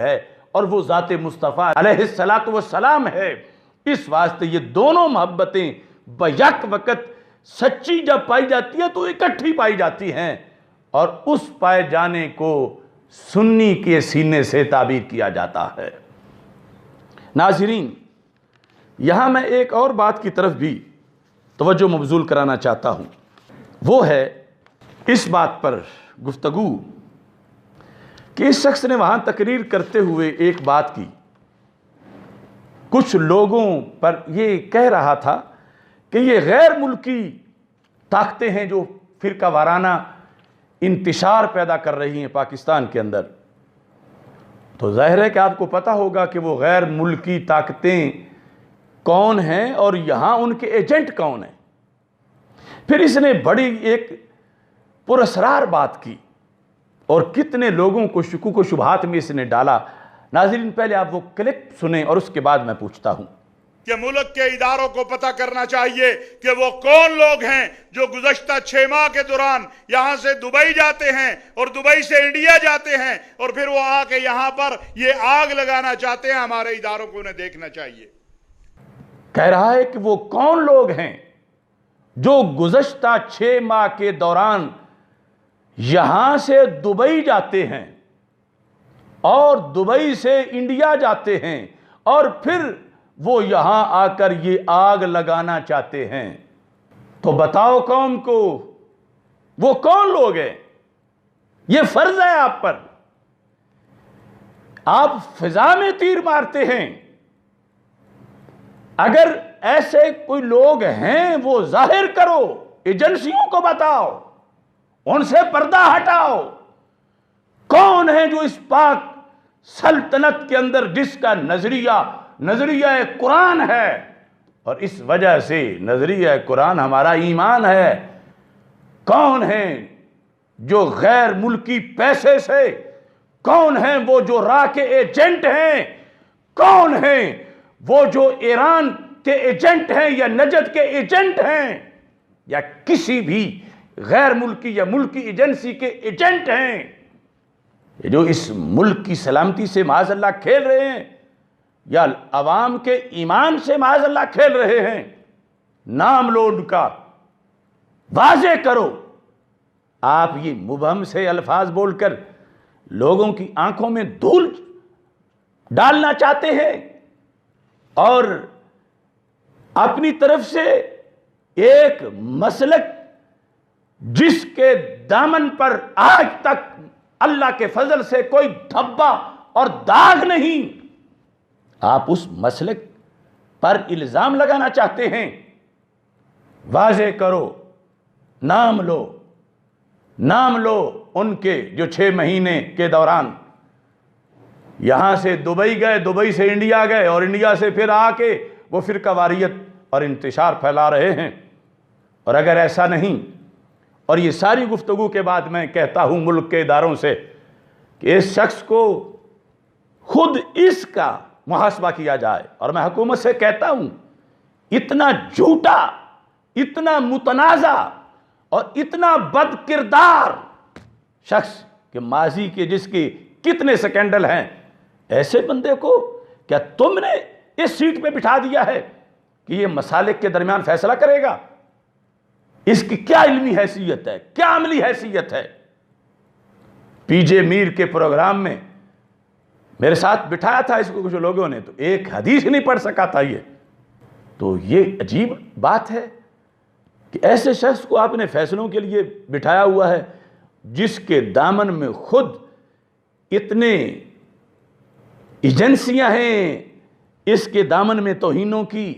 ہے اور وہ ذات مصطفیٰ علیہ السلام ہے۔ اس واسطے یہ دونوں محبتیں بیک وقت سچی جب پائی جاتی ہے تو اکٹھی پائی جاتی ہیں، اور اس پائے جانے کو سنی کے سینے سے تعبیر کیا جاتا ہے۔ ناظرین، یہاں میں ایک اور بات کی طرف بھی توجہ مبذول کرانا چاہتا ہوں، وہ ہے اس بات پر گفتگو کہ اس شخص نے وہاں تقریر کرتے ہوئے ایک بات کی، کچھ لوگوں پر یہ کہہ رہا تھا کہ یہ غیر ملکی طاقتیں ہیں جو فرقہ وارانہ انتشار پیدا کر رہی ہیں پاکستان کے اندر۔ تو ظاہر ہے کہ آپ کو پتہ ہوگا کہ وہ غیر ملکی طاقتیں کون ہیں اور یہاں ان کے ایجنٹ کون ہیں۔ پھر اس نے بڑی ایک پراسرار بات کی اور کتنے لوگوں کو شکوک و شبہات میں اس نے ڈالا۔ ناظرین، پہلے آپ وہ کلپ سنیں اور اس کے بعد میں پوچھتا ہوں کہ ملک کے اداروں کو پتہ کرنا چاہیے کہ وہ کون لوگ ہیں جو گزشتہ 6 ماہ کے دوران یہاں سے دبئی جاتے ہیں اور دبئی سے انڈیا جاتے ہیں اور پھر وہ آ کے یہاں پر یہ آگ لگانا چاہتے ہیں۔ ہمارے اداروں کو انہیں دیکھنا چاہیے۔ کہہ رہا ہے کہ وہ کون لوگ ہیں جو گزشتہ 6 ماہ کے دوران یہاں سے دبئی جاتے ہیں اور دبئی سے انڈیا جاتے ہیں اور پھر وہ یہاں آ کر یہ آگ لگانا چاہتے ہیں۔ تو بتاؤ قوم کو وہ کون لوگ ہیں؟ یہ فرض ہے آپ پر۔ آپ فضا میں تیر مارتے ہیں۔ اگر ایسے کوئی لوگ ہیں وہ ظاہر کرو، ایجنسیوں کو بتاؤ، ان سے پردہ ہٹاؤ۔ کون ہے جو اس پاک سلطنت کے اندر جس کا نظریہ قرآن ہے، اور اس وجہ سے نظریہ قرآن ہمارا ایمان ہے؟ کون ہیں جو غیر ملکی پیسے سے؟ کون ہیں وہ جو راہ کے ایجنٹ ہیں؟ کون ہیں وہ جو ایران کے ایجنٹ ہیں یا نجد کے ایجنٹ ہیں یا کسی بھی غیر ملکی یا ملکی ایجنسی کے ایجنٹ ہیں جو اس ملک کی سلامتی سے معاذ اللہ کھیل رہے ہیں یا عوام کے ایمان سے معاذ اللہ کھیل رہے ہیں؟ نام لو ان کا، واضح کرو۔ آپ یہ مبہم سے الفاظ بول کر لوگوں کی آنکھوں میں دھول ڈالنا چاہتے ہیں اور اپنی طرف سے ایک مسلک جس کے دامن پر آج تک اللہ کے فضل سے کوئی دھبا اور داغ نہیں، آپ اس مسلک پر الزام لگانا چاہتے ہیں۔ واضح کرو، نام لو ان کے جو 6 مہینے کے دوران یہاں سے دبئی گئے، دبئی سے انڈیا گئے اور انڈیا سے پھر آ کے وہ فرقہ واریت اور انتشار پھیلا رہے ہیں۔ اور اگر ایسا نہیں، اور یہ ساری گفتگو کے بعد میں کہتا ہوں ملک کے اداروں سے کہ اس شخص کو خود اس کا محاسبہ کیا جائے، اور میں حکومت سے کہتا ہوں اتنا جھوٹا، اتنا متنازع اور اتنا بد کردار شخص کہ ماضی کے جس کے کتنے سکینڈل ہیں، ایسے بندے کو کیا تم نے اس سیٹ پہ بٹھا دیا ہے کہ یہ مسالک کے درمیان فیصلہ کرے گا؟ اس کی کیا علمی حیثیت ہے، کیا عملی حیثیت ہے؟ پی جے میر کے پروگرام میں میرے ساتھ بٹھایا تھا اس کو کچھ لوگوں نے، تو ایک حدیث نہیں پڑھ سکا تھا۔ یہ عجیب بات ہے کہ ایسے شخص کو آپ نے فیصلوں کے لیے بٹھایا ہوا ہے جس کے دامن میں خود اتنے ایجنسیاں ہیں، اس کے دامن میں توہینوں کی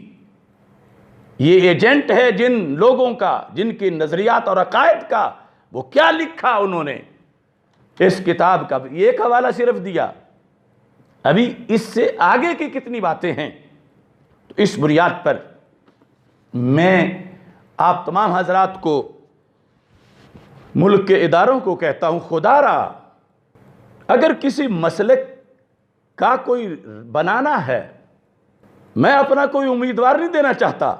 یہ ایجنٹ ہے جن لوگوں کا، جن کے نظریات اور عقائد کا۔ وہ کیا لکھا انہوں نے اس کتاب کا؟ ایک حوالہ صرف دیا، ابھی اس سے آگے کی کتنی باتیں ہیں۔ تو اس بنیاد پر میں آپ تمام حضرات کو، ملک کے اداروں کو کہتا ہوں، خدا را اگر کسی مسلک کا کوئی بنانا ہے، میں اپنا کوئی امیدوار نہیں دینا چاہتا،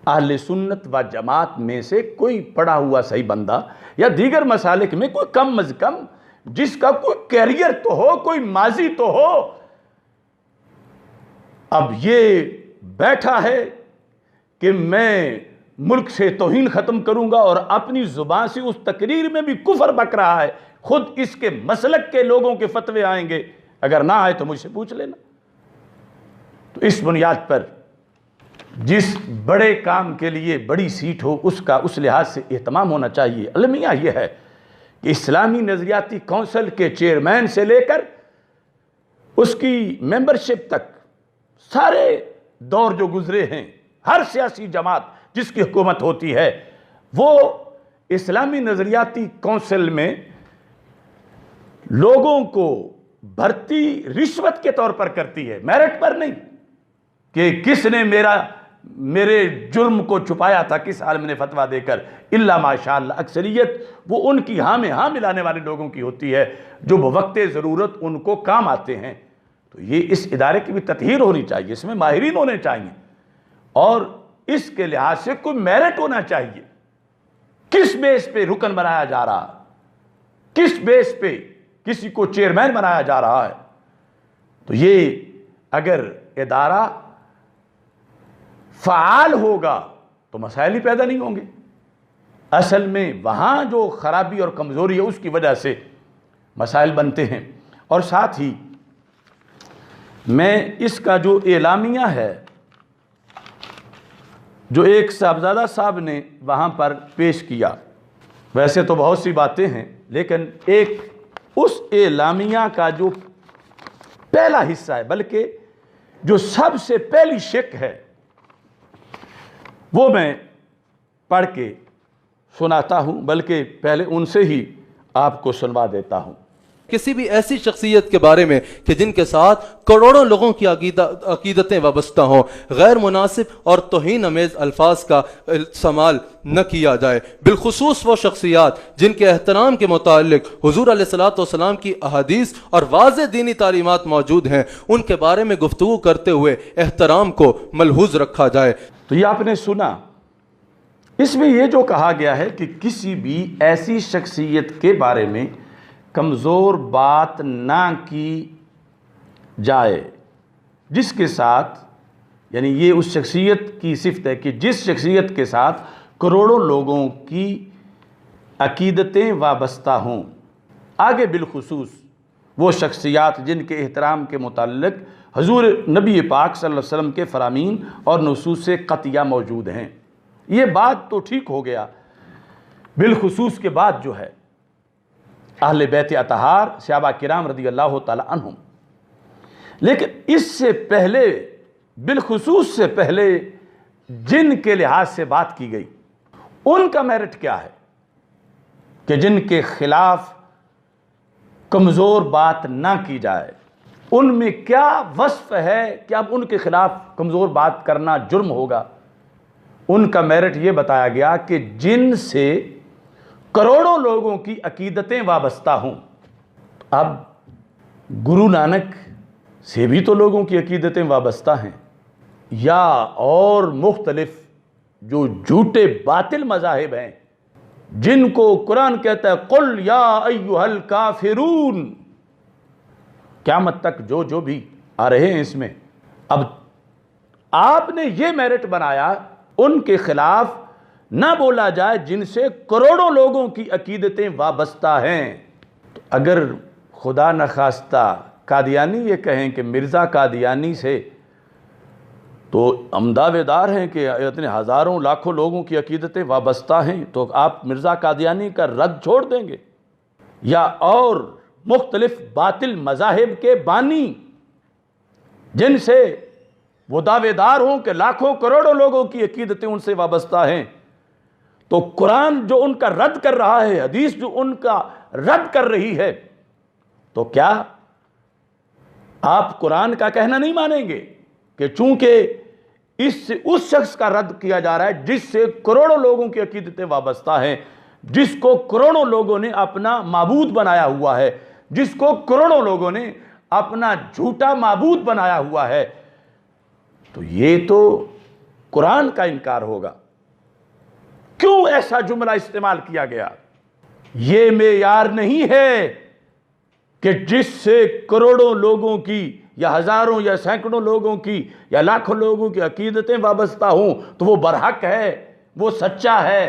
اہل سنت و جماعت میں سے کوئی پڑا ہوا صحیح بندہ یا دیگر مسالک میں کوئی کم از کم جس کا کوئی کیریئر تو ہو، کوئی ماضی تو ہو، اب یہ بیٹھا ہے کہ میں ملک سے توہین ختم کروں گا، اور اپنی زبان سے اس تقریر میں بھی کفر بک رہا ہے۔ خود اس کے مسلک کے لوگوں کے فتوے آئیں گے، اگر نہ آئے تو مجھ سے پوچھ لینا۔ تو اس بنیاد پر جس بڑے کام کے لیے بڑی سیٹ ہو اس کا اس لحاظ سے اہتمام ہونا چاہیے۔ المیہ یہ ہے کہ اسلامی نظریاتی کونسل کے چیئرمین سے لے کر اس کی ممبرشپ تک سارے دور جو گزرے ہیں، ہر سیاسی جماعت جس کی حکومت ہوتی ہے وہ اسلامی نظریاتی کونسل میں لوگوں کو بھرتی رشوت کے طور پر کرتی ہے، میرٹ پر نہیں کہ کس نے میرے جرم کو چھپایا تھا کس عالم نے فتویٰ دے کر، الا ماشاءاللہ اکثریت وہ ان کی ہاں میں ہاں ملانے والے لوگوں کی ہوتی ہے جو بوقت ضرورت ان کو کام آتے ہیں۔ تو یہ اس ادارے کی بھی تطہیر ہونی چاہیے، اس میں ماہرین ہونے چاہیے، اور اس کے لحاظ سے کوئی میرٹ ہونا چاہیے۔ کس بیس پہ رکن بنایا جا رہا ہے، کس بیس پہ کسی کو چیئرمین بنایا جا رہا ہے؟ تو یہ اگر ادارہ فعال ہوگا تو مسائل ہی پیدا نہیں ہوں گے۔ اصل میں وہاں جو خرابی اور کمزوری ہے اس کی وجہ سے مسائل بنتے ہیں۔ اور ساتھ ہی میں اس کا جو اعلامیہ ہے جو ایک صاحبزادہ صاحب نے وہاں پر پیش کیا، ویسے تو بہت سی باتیں ہیں لیکن ایک اس اعلامیہ کا جو پہلا حصہ ہے، بلکہ جو سب سے پہلی شق ہے، وہ میں پڑھ کے سناتا ہوں، بلکہ پہلے ان سے ہی آپ کو سنوا دیتا ہوں۔ کسی بھی ایسی شخصیت کے بارے میں کہ جن کے ساتھ کروڑوں لوگوں کی عقیدتیں وابستہ ہوں، غیر مناسب اور توہین امیز الفاظ کا استعمال نہ کیا جائے، بالخصوص وہ شخصیات جن کے احترام کے متعلق حضور علیہ الصلوۃ والسلام کی احادیث اور واضح دینی تعلیمات موجود ہیں، ان کے بارے میں گفتگو کرتے ہوئے احترام کو ملحوظ رکھا جائے۔ تو یہ آپ نے سنا، اس میں یہ جو کہا گیا ہے کہ کسی بھی ایسی شخصیت کے بارے میں کمزور بات نہ کی جائے جس کے ساتھ، یعنی یہ اس شخصیت کی صفت ہے کہ جس شخصیت کے ساتھ کروڑوں لوگوں کی عقیدتیں وابستہ ہوں۔ آگے بالخصوص وہ شخصیات جن کے احترام کے متعلق حضور نبی پاک صلی اللہ علیہ وسلم کے فرامین اور نصوص قطعیہ موجود ہیں۔ یہ بات تو ٹھیک ہو گیا، بالخصوص کے بعد جو ہے اہل بیت اطہار صحابہ کرام رضی اللہ تعالی عنہم، لیکن اس سے پہلے، بالخصوص سے پہلے جن کے لحاظ سے بات کی گئی ان کا میرٹ کیا ہے کہ جن کے خلاف کمزور بات نہ کی جائے، ان میں کیا وصف ہے کہ اب ان کے خلاف کمزور بات کرنا جرم ہوگا؟ ان کا میرٹ یہ بتایا گیا کہ جن سے کروڑوں لوگوں کی عقیدتیں وابستہ ہوں۔ اب گرو نانک سے بھی تو لوگوں کی عقیدتیں وابستہ ہیں، یا اور مختلف جو جھوٹے باطل مذاہب ہیں جن کو قرآن کہتا ہے قل یا ایھا الکافرون، قیامت تک جو بھی آ رہے ہیں اس میں۔ اب آپ نے یہ میرٹ بنایا ان کے خلاف نہ بولا جائے جن سے کروڑوں لوگوں کی عقیدتیں وابستہ ہیں۔ تو اگر خدا نخواستہ قادیانی یہ کہیں کہ مرزا قادیانی سے تو ہم دعوے دار ہیں کہ اتنے ہزاروں لاکھوں لوگوں کی عقیدتیں وابستہ ہیں، تو آپ مرزا قادیانی کا رد چھوڑ دیں گے؟ یا اور مختلف باطل مذاہب کے بانی جن سے وہ دعوے دار ہوں کہ لاکھوں کروڑوں لوگوں کی عقیدتیں ان سے وابستہ ہیں، تو قرآن جو ان کا رد کر رہا ہے، حدیث جو ان کا رد کر رہی ہے، تو کیا آپ قرآن کا کہنا نہیں مانیں گے کہ چونکہ اس شخص کا رد کیا جا رہا ہے جس سے کروڑوں لوگوں کی عقیدتیں وابستہ ہیں، جس کو کروڑوں لوگوں نے اپنا معبود بنایا ہوا ہے، جس کو کروڑوں لوگوں نے اپنا جھوٹا معبود بنایا ہوا ہے، تو یہ تو قرآن کا انکار ہوگا۔ کیوں ایسا جملہ استعمال کیا گیا؟ یہ معیار نہیں ہے کہ جس سے کروڑوں لوگوں کی یا ہزاروں یا سینکڑوں لوگوں کی یا لاکھوں لوگوں کی عقیدتیں وابستہ ہوں تو وہ برحق ہے، وہ سچا ہے،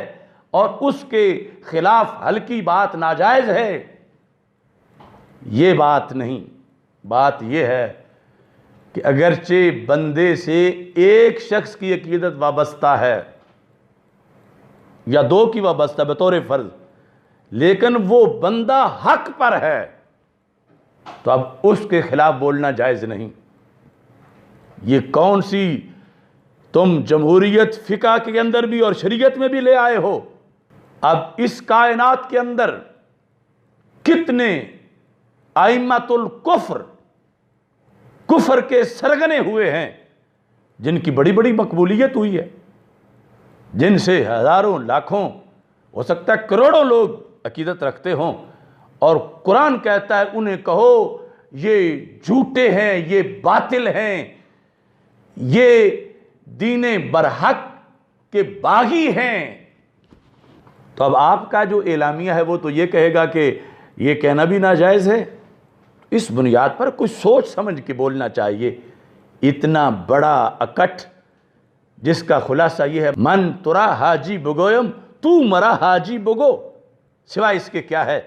اور اس کے خلاف ہلکی بات ناجائز ہے؟ یہ بات نہیں. بات یہ ہے کہ اگرچہ بندے سے ایک شخص کی عقیدت وابستہ ہے یا دو کی وابستہ بطور فرض، لیکن وہ بندہ حق پر ہے تو اب اس کے خلاف بولنا جائز نہیں. یہ کون سی تم جمہوریت فقہ کے اندر بھی اور شریعت میں بھی لے آئے ہو؟ اب اس کائنات کے اندر کتنے ائمۃ الکفر، کفر کے سرغنے ہوئے ہیں جن کی بڑی بڑی مقبولیت ہوئی ہے، جن سے ہزاروں لاکھوں ہو سکتا ہے کروڑوں لوگ عقیدت رکھتے ہوں، اور قرآن کہتا ہے انہیں کہو یہ جھوٹے ہیں، یہ باطل ہیں، یہ دین برحق کے باغی ہیں. تو اب آپ کا جو اعلامیہ ہے وہ تو یہ کہے گا کہ یہ کہنا بھی ناجائز ہے. اس بنیاد پر کچھ سوچ سمجھ کے بولنا چاہیے. اتنا بڑا اکٹھ جس کا خلاصہ یہ ہے من ترا حاجی بگویم تو مرا حاجی بگو، سوائے اس کے کیا ہے؟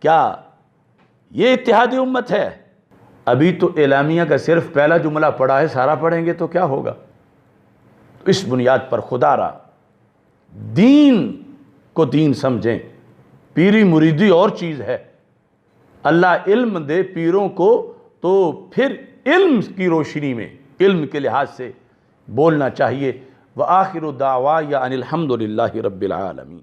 کیا یہ اتحادی امت ہے؟ ابھی تو اعلامیہ کا صرف پہلا جملہ پڑھا ہے، سارا پڑھیں گے تو کیا ہوگا؟ اس بنیاد پر خدا را دین کو دین سمجھیں. پیری مریدی اور چیز ہے. اللہ علم دے پیروں کو تو پھر علم کی روشنی میں، علم کے لحاظ سے بولنا چاہیے. وآخر دعوایا ان الحمد للہ رب العالمین.